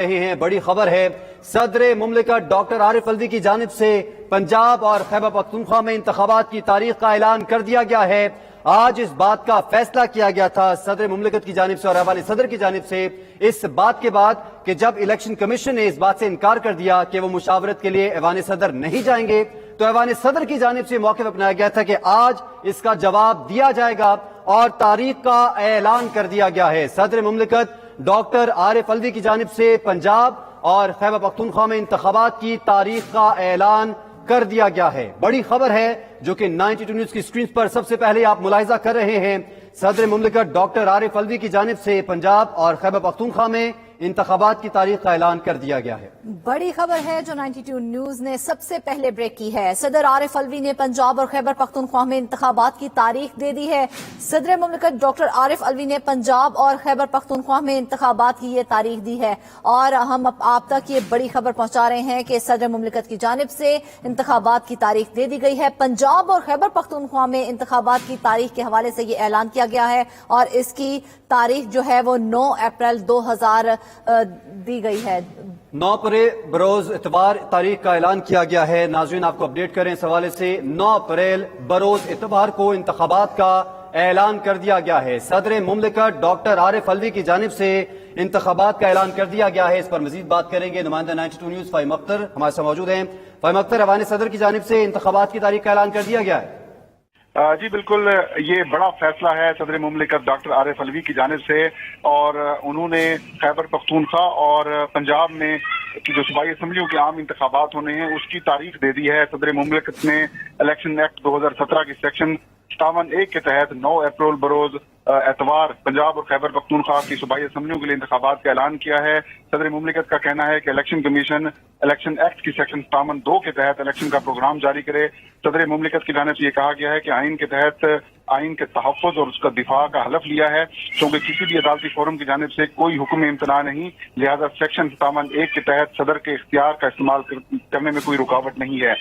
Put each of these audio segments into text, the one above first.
رہے ہیں بڑی خبر ہے، صدر مملکت ڈاکٹر عارف الوی کی جانب سے پنجاب اور خیبر پختونخوا میں انتخابات کی تاریخ کا اعلان کر دیا گیا ہے۔ آج اس بات کا فیصلہ کیا گیا تھا صدر مملکت کی جانب سے اور ایوان صدر کی جانب سے، اس بات کے بعد کہ جب الیکشن کمیشن نے اس بات سے انکار کر دیا کہ وہ مشاورت کے لیے ایوان صدر نہیں جائیں گے، تو ایوان صدر کی جانب سے موقف اپنایا گیا تھا کہ آج اس کا جواب دیا جائے گا اور تاریخ کا اعلان کر دیا گیا ہے۔ صدر مملکت ڈاکٹر عارف الوی کی جانب سے پنجاب اور خیبر پختونخوا میں انتخابات کی تاریخ کا اعلان کر دیا گیا ہے۔ بڑی خبر ہے جو کہ 92 نیوز کی سکرین پر سب سے پہلے آپ ملاحظہ کر رہے ہیں۔ صدر مملکت ڈاکٹر عارف الوی کی جانب سے پنجاب اور خیبر پختونخوا میں انتخابات کی تاریخ کا اعلان کر دیا گیا ہے۔ بڑی خبر ہے جو 92 نیوز نے سب سے پہلے بریک کی ہے۔ صدر عارف الوی نے پنجاب اور خیبر پختونخوا میں انتخابات کی تاریخ دے دی ہے۔ صدر مملکت ڈاکٹر عارف الوی نے پنجاب اور خیبر پختونخوا میں انتخابات کی یہ تاریخ دی ہے اور ہم آپ تک یہ بڑی خبر پہنچا رہے ہیں کہ صدر مملکت کی جانب سے انتخابات کی تاریخ دے دی گئی ہے۔ پنجاب اور خیبر پختونخوا میں انتخابات کی تاریخ کے حوالے سے یہ اعلان کیا گیا ہے اور اس کی تاریخ جو ہے وہ 9 اپریل 2000 دی گئی ہے۔ 9 بروز اتوار تاریخ کا اعلان کیا گیا ہے۔ ناظرین آپ کو اپڈیٹ کریں اس حوالے سے، 9 اپریل بروز اتوار کو انتخابات کا اعلان کر دیا گیا ہے۔ صدر مملکت ڈاکٹر عارف الوی کی جانب سے انتخابات کا اعلان کر دیا گیا ہے۔ اس پر مزید بات کریں گے نمائندہ 92 نیوز فہیم اختر ہمارے ساتھ موجود ہیں۔ فہیم اختر، ایوان صدر کی جانب سے انتخابات کی تاریخ کا اعلان کر دیا گیا ہے۔ جی بالکل، یہ بڑا فیصلہ ہے صدر مملکت ڈاکٹر عارف الوی کی جانب سے، اور انہوں نے خیبر پختونخوا اور پنجاب میں جو صوبائی اسمبلیوں کے عام انتخابات ہونے ہیں اس کی تاریخ دے دی ہے۔ صدر مملکت نے الیکشن ایکٹ 2017 کی سیکشن 57(1) کے تحت 9 اپریل بروز اتوار پنجاب اور خیبر پختونخوا کی صوبائی اسمبلیوں کے لیے انتخابات کا اعلان کیا ہے۔ صدر مملکت کا کہنا ہے کہ الیکشن کمیشن الیکشن ایکٹ کی سیکشن 57(2) کے تحت الیکشن کا پروگرام جاری کرے۔ صدر مملکت کی جانب سے یہ کہا گیا ہے کہ آئین کے تحت آئین کے تحفظ اور اس کا دفاع کا حلف لیا ہے، کیونکہ کسی بھی عدالتی فورم کی جانب سے کوئی حکم امتناع نہیں، لہذا سیکشن 57(1) کے تحت صدر کے اختیار کا استعمال کرنے میں کوئی رکاوٹ نہیں ہے۔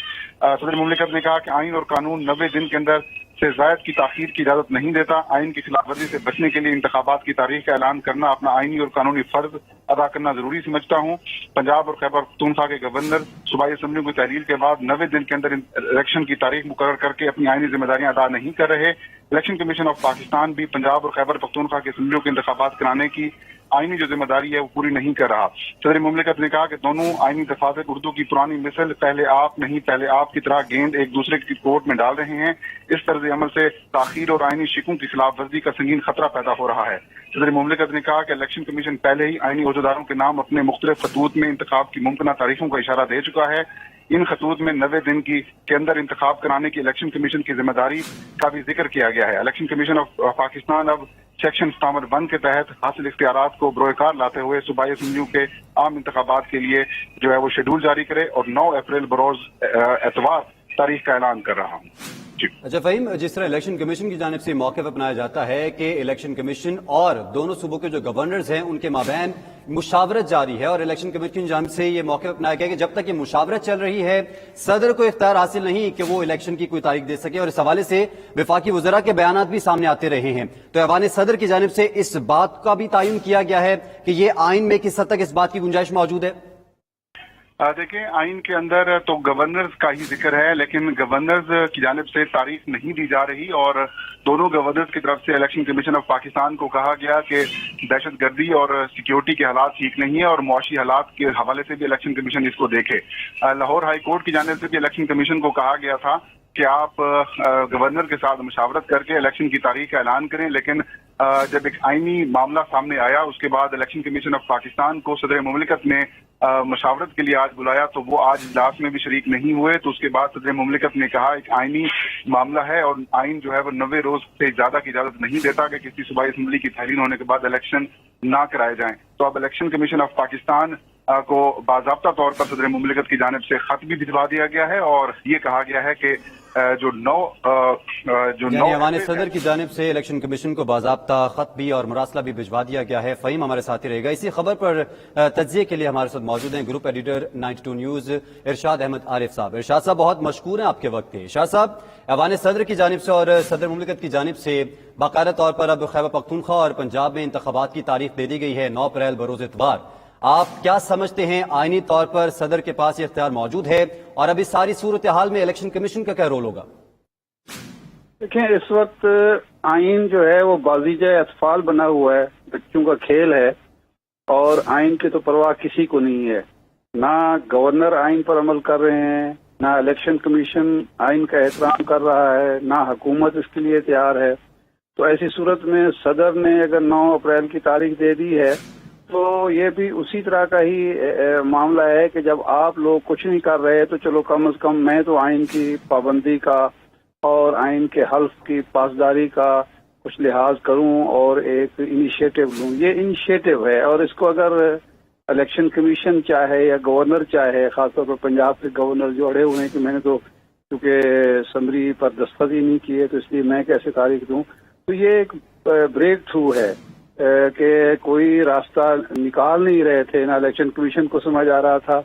صدر مملکت نے کہا کہ آئین اور قانون 90 دن کے اندر سے زائد کی تاخیر کی اجازت نہیں دیتا۔ آئین کی خلاف ورزی سے بچنے کے لیے انتخابات کی تاریخ کا اعلان کرنا اپنا آئینی اور قانونی فرض ادا کرنا ضروری سمجھتا ہوں۔ پنجاب اور خیبر پختونخوا کے گورنر صوبائی اسمبلیوں کی تحلیل کے بعد 90 دن کے اندر الیکشن کی تاریخ مقرر کر کے اپنی آئینی ذمہ داریاں ادا نہیں کر رہے۔ الیکشن کمیشن آف پاکستان بھی پنجاب اور خیبر پختونخوا کی اسمبلیوں کے انتخابات کرانے کی آئینی جو ذمہ داری ہے وہ پوری نہیں کر رہا۔ صدر مملکت نے کہا کہ دونوں آئینی دفاتر اردو کی پرانی مثل پہلے آپ نہیں پہلے آپ کی طرح گیند ایک دوسرے کی کورٹ میں ڈال رہے ہیں۔ اس طرز عمل سے تاخیر اور آئینی شکوں کی خلاف ورزی کا سنگین خطرہ پیدا ہو رہا ہے۔ صدر مملکت نے کہا کہ الیکشن کمیشن پہلے ہی آئینی عہدیداروں کے نام اپنے مختلف خطوط میں انتخاب کی ممکنہ تاریخوں کا اشارہ دے چکا ہے۔ ان خطوط میں 90 دن کے اندر انتخاب کرانے کی الیکشن کمیشن کی ذمہ داری کا بھی ذکر کیا گیا ہے۔ الیکشن کمیشن آف پاکستان اب سیکشن 57(1) کے تحت حاصل اختیارات کو بروئے کار لاتے ہوئے صوبائی اسمبلیوں کے عام انتخابات کے لیے جو ہے وہ شیڈول جاری کرے اور 9 اپریل بروز اتوار تاریخ کا اعلان کر رہا ہوں۔ اچھا فہیم، جس طرح الیکشن کمیشن کی جانب سے موقف اپنایا جاتا ہے کہ الیکشن کمیشن اور دونوں صوبوں کے جو گورنرز ہیں ان کے مابین مشاورت جاری ہے، اور الیکشن کمیشن کی جانب سے یہ موقف اپنایا گیا کہ جب تک یہ مشاورت چل رہی ہے صدر کو اختیار حاصل نہیں کہ وہ الیکشن کی کوئی تاریخ دے سکے، اور اس حوالے سے وفاقی وزراء کے بیانات بھی سامنے آتے رہے ہیں۔ تو ایوان صدر کی جانب سے اس بات کا بھی تعین کیا گیا ہے کہ یہ آئین میں کس حد تک اس بات کی گنجائش موجود ہے؟ دیکھیں، آئین کے اندر تو گورنرز کا ہی ذکر ہے، لیکن گورنرز کی جانب سے تاریخ نہیں دی جا رہی، اور دونوں گورنرز کی طرف سے الیکشن کمیشن آف پاکستان کو کہا گیا کہ دہشت گردی اور سیکیورٹی کے حالات ٹھیک نہیں ہے اور معاشی حالات کے حوالے سے بھی الیکشن کمیشن اس کو دیکھے۔ لاہور ہائی کورٹ کی جانب سے بھی الیکشن کمیشن کو کہا گیا تھا کہ آپ گورنر کے ساتھ مشاورت کر کے الیکشن کی تاریخ کا اعلان کریں، لیکن جب ایک آئینی معاملہ سامنے آیا اس کے بعد الیکشن کمیشن آف پاکستان کو صدر مملکت نے مشاورت کے لیے آج بلایا تو وہ آج اجلاس میں بھی شریک نہیں ہوئے۔ تو اس کے بعد صدر مملکت نے کہا ایک آئینی معاملہ ہے اور آئین جو ہے وہ 90 روز سے زیادہ کی اجازت نہیں دیتا کہ کسی صوبائی اسمبلی کی تحلیل ہونے کے بعد الیکشن نہ کرائے جائیں۔ تو اب الیکشن کمیشن آف پاکستان کو باضابطہ طور پر صدر مملکت کی جانب سے خط بھی بھجوا دیا گیا ہے اور یہ کہا گیا ہے کہ ایوان صدر کی جانب سے الیکشن کمیشن کو باضابطہ خط بھی اور مراسلہ بھی بھجوا دیا گیا ہے۔ فہیم ہمارے ساتھ ہی رہے گا۔ اسی خبر پر تجزیے کے لیے ہمارے ساتھ موجود ہیں گروپ ایڈیٹر 92 نیوز ارشاد احمد عارف صاحب۔ ارشاد صاحب بہت مشکور ہیں آپ کے وقت کے۔ ارشاد صاحب، ایوان صدر کی جانب سے اور صدر مملکت کی جانب سے باقاعدہ طور پر اب خیبر پختونخوا اور پنجاب میں انتخابات کی تاریخ دے دی گئی ہے 9 اپریل بروز اتوار۔ آپ کیا سمجھتے ہیں آئینی طور پر صدر کے پاس یہ اختیار موجود ہے اور اب اس ساری صورتحال میں الیکشن کمیشن کا کیا رول ہوگا؟ دیکھیں، اس وقت آئین جو ہے وہ بازیچہ اطفال بنا ہوا ہے، بچوں کا کھیل ہے، اور آئین کی تو پرواہ کسی کو نہیں ہے۔ نہ گورنر آئین پر عمل کر رہے ہیں، نہ الیکشن کمیشن آئین کا احترام کر رہا ہے، نہ حکومت اس کے لیے تیار ہے۔ تو ایسی صورت میں صدر نے اگر 9 اپریل کی تاریخ دے دی ہے تو یہ بھی اسی طرح کا ہی معاملہ ہے کہ جب آپ لوگ کچھ نہیں کر رہے تو چلو کم از کم میں تو آئین کی پابندی کا اور آئین کے حلف کی پاسداری کا کچھ لحاظ کروں اور ایک انیشیٹو لوں۔ یہ انیشیٹو ہے، اور اس کو اگر الیکشن کمیشن چاہے یا گورنر چاہے، خاص طور پر پنجاب کے گورنر جو اڑے ہوئے ہیں کہ میں نے تو کیونکہ اسمبلی پر دستخط ہی نہیں کیے تو اس لیے میں کیسے تاریخ دوں، تو یہ ایک بریک تھرو ہے کہ کوئی راستہ نکال نہیں رہے تھے، نہ الیکشن کمیشن کو سمجھ آ رہا تھا،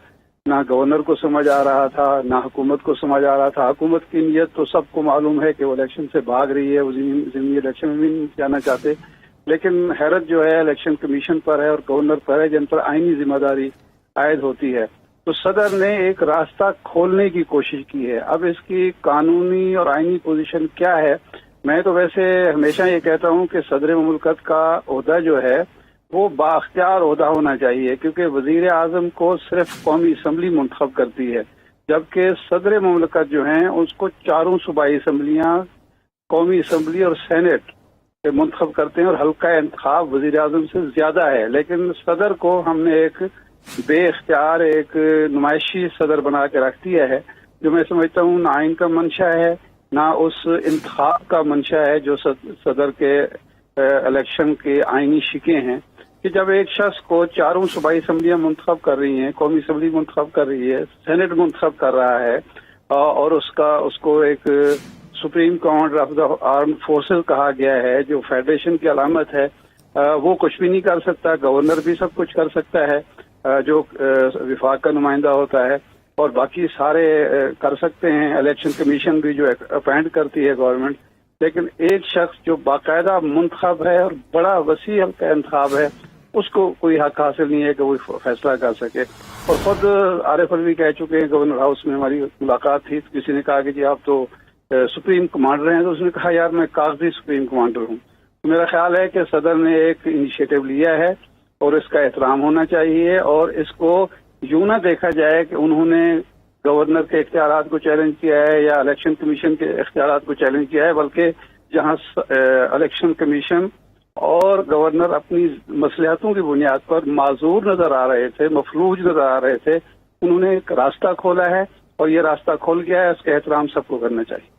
نہ گورنر کو سمجھ آ رہا تھا، نہ حکومت کو سمجھ آ رہا تھا۔ حکومت کی نیت تو سب کو معلوم ہے کہ وہ الیکشن سے بھاگ رہی ہے، وہ ضمنی الیکشن میں بھی نہیں جانا چاہتے، لیکن حیرت جو ہے الیکشن کمیشن پر ہے اور گورنر پر ہے جن پر آئینی ذمہ داری عائد ہوتی ہے۔ تو صدر نے ایک راستہ کھولنے کی کوشش کی ہے۔ اب اس کی قانونی اور آئینی پوزیشن کیا ہے؟ میں تو ویسے ہمیشہ یہ کہتا ہوں کہ صدر مملکت کا عہدہ جو ہے وہ بااختیار عہدہ ہونا چاہیے، کیونکہ وزیر اعظم کو صرف قومی اسمبلی منتخب کرتی ہے، جبکہ صدر مملکت جو ہیں اس کو 4 صوبائی اسمبلیاں، قومی اسمبلی اور سینٹ منتخب کرتے ہیں، اور حلقہ انتخاب وزیر اعظم سے زیادہ ہے۔ لیکن صدر کو ہم نے ایک بے اختیار ایک نمائشی صدر بنا کے رکھ دیا ہے، جو میں سمجھتا ہوں نہ آئین کا منشا ہے نہ اس انتخاب کا منشا ہے جو صدر کے الیکشن کے آئینی شکیں ہیں، کہ جب ایک شخص کو 4 صوبائی اسمبلیاں منتخب کر رہی ہیں، قومی اسمبلی منتخب کر رہی ہے، سینٹ منتخب کر رہا ہے، اور اس کو ایک supreme commander of the arm forces کہا گیا ہے جو فیڈریشن کی علامت ہے، وہ کچھ بھی نہیں کر سکتا۔ گورنر بھی سب کچھ کر سکتا ہے جو وفاق کا نمائندہ ہوتا ہے، اور باقی سارے کر سکتے ہیں، الیکشن کمیشن بھی جو اپائنٹ کرتی ہے گورنمنٹ، لیکن ایک شخص جو باقاعدہ منتخب ہے اور بڑا وسیع حلقہ انتخاب ہے، اس کو کوئی حق حاصل نہیں ہے کہ وہ فیصلہ کر سکے۔ اور خود عارف الوی کہہ چکے ہیں، گورنر ہاؤس میں ہماری ملاقات تھی، کسی نے کہا کہ جی آپ تو سپریم کمانڈر ہیں، تو اس نے کہا یار میں کاغذی سپریم کمانڈر ہوں۔ تو میرا خیال ہے کہ صدر نے ایک انیشیٹو لیا ہے اور اس کا احترام ہونا چاہیے، اور اس کو یوں نہ دیکھا جائے کہ انہوں نے گورنر کے اختیارات کو چیلنج کیا ہے یا الیکشن کمیشن کے اختیارات کو چیلنج کیا ہے، بلکہ جہاں الیکشن کمیشن اور گورنر اپنی مصلحتوں کی بنیاد پر معذور نظر آ رہے تھے، مفلوج نظر آ رہے تھے، انہوں نے ایک راستہ کھولا ہے اور یہ راستہ کھول گیا ہے، اس کا احترام سب کو کرنا چاہیے۔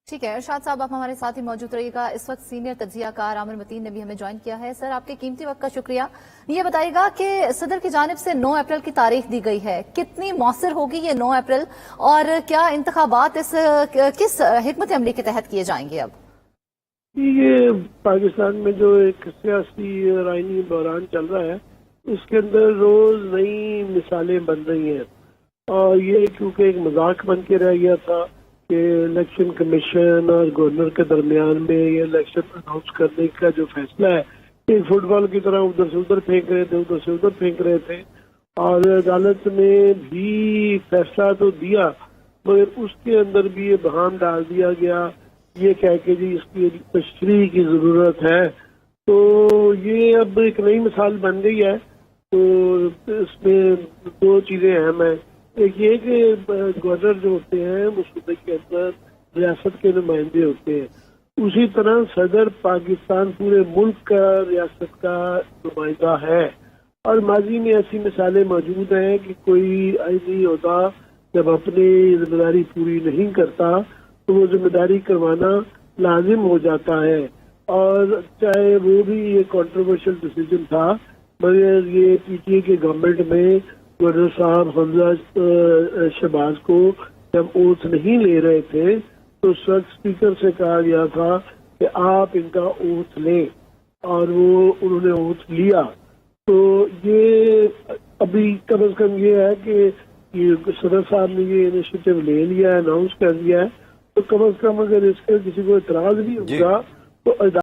ٹھیک ہے ارشاد صاحب، آپ ہمارے ساتھ ہی موجود رہیے گا۔ اس وقت سینئر تجزیہ کار عامر متین نے بھی ہمیں جوائن کیا ہے۔ سر، آپ کے قیمتی وقت کا شکریہ۔ یہ بتائیے گا کہ صدر کی جانب سے 9 اپریل کی تاریخ دی گئی ہے، کتنی مؤثر ہوگی یہ 9 اپریل، اور کیا انتخابات کس حکمت عملی کے تحت کیے جائیں گے؟ اب یہ پاکستان میں جو ایک سیاسی اور آئینی بحران چل رہا ہے، اس کے اندر روز نئی مثالیں بن رہی ہیں، اور یہ کیونکہ ایک مذاق بن کے رہ گیا تھا کہ الیکشن کمیشن اور گورنر کے درمیان میں یہ الیکشن اناؤنس کرنے کا جو فیصلہ ہے، ایک فٹ بال کی طرح ادھر سے ادھر پھینک رہے تھے، ادھر سے ادھر پھینک رہے تھے، اور عدالت نے بھی فیصلہ تو دیا مگر اس کے اندر بھی یہ بہام ڈال دیا گیا، یہ کہہ کے جی اس کی تشریح کی ضرورت ہے۔ تو یہ اب ایک نئی مثال بن گئی ہے۔ تو اس میں 2 چیزیں اہم ہیں، ایک یہ کہ گورنر جو ہوتے ہیں وہ صوبے کے اندر ریاست کے نمائندے ہوتے ہیں، اسی طرح صدر پاکستان پورے ملک کا ریاست کا نمائندہ ہے، اور ماضی میں ایسی مثالیں موجود ہیں کہ کوئی آئینی عہدہ جب اپنی ذمہ داری پوری نہیں کرتا تو وہ ذمہ داری کروانا لازم ہو جاتا ہے، اور چاہے وہ بھی یہ کنٹروورشل ڈیسیجن تھا، مگر یہ پی ٹی اے کے گورنمنٹ میں گورنر صاحب حمزہ شہباز کو جب اوتھ نہیں لے رہے تھے تو اس وقت اسپیکر سے کہا گیا تھا کہ آپ ان کا اوتھ لیں، اور وہ انہوں نے اوتھ لیا۔ تو یہ ابھی کم از کم یہ ہے کہ صدر صاحب نے یہ انیشیٹو لے لیا ہے، اناؤنس کر دیا ہے، تو کم از کم اگر اس کا کسی کو اعتراض بھی ہوگا تو